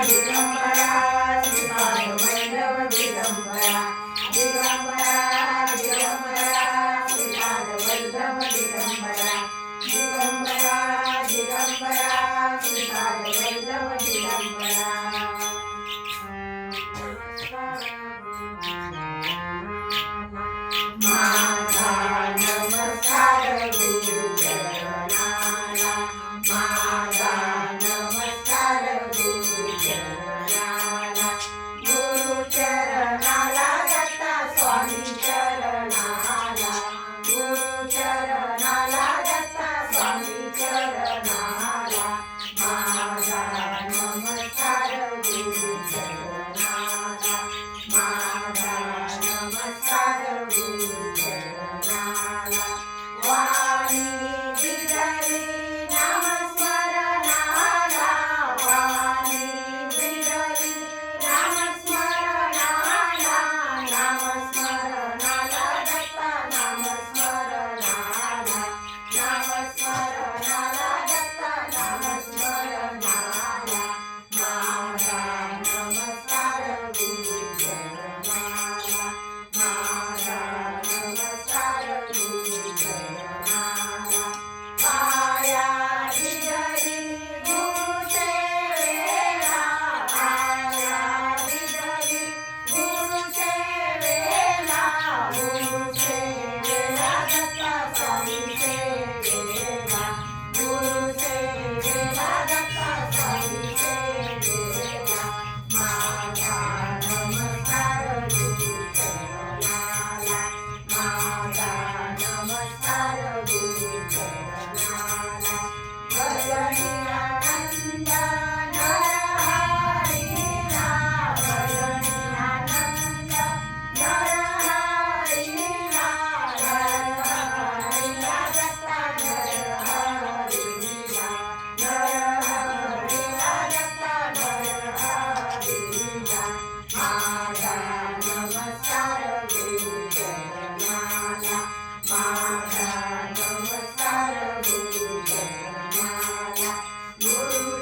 दिगंबरा श्रीपाद वैष्णव दिगंबरा दिगंबरा दिगंबरा श्रीपाद वैष्णव दिगंबरा दिगंबरा दिगंबरा श्रीपाद वैष्णव दिगंबरा माझा नमस्कार गुरुचरणाला माझा नमस्कार गुरुचरणाला गुरुचरणाला दत्ता स्वामी चरणाला गुरुचरणाला दत्ता स्वामी चरणाला माझा नमस्कार गुरुचरणाला माझा नमस्कार गुरुचरणाला वाणी बिडली नामस्मरणाला वाणी बिडली नामस्मरणाला नामस्मरणाला दत्ता नामस्मरणाला नामस्मरणाला दत्ता नामस्मरणाला माझा नमस्कार गुरुचरणाला माझा नमस्कार गुरुचरणाला पाया बिडली गुरुसेवेला पाया बिडली गुरुसेवेला गुरुसेवेला दत्ता स्वामी सेवेला गुरुसेवेला दत्ता स्वामी सेवेला माझा नमस्कार गुरुचरणाला माझा नमस्कार गुरुचरणाला भजनी आनंद नरहरीला भजनी आनंद नरहरीला नरहरीला दत्ता नरहरीला नरहरीला दत्ता नरहरीला माझा नमस्कार गुरुचरणाला माझा नमस्कार गुरुचरणाला गुरु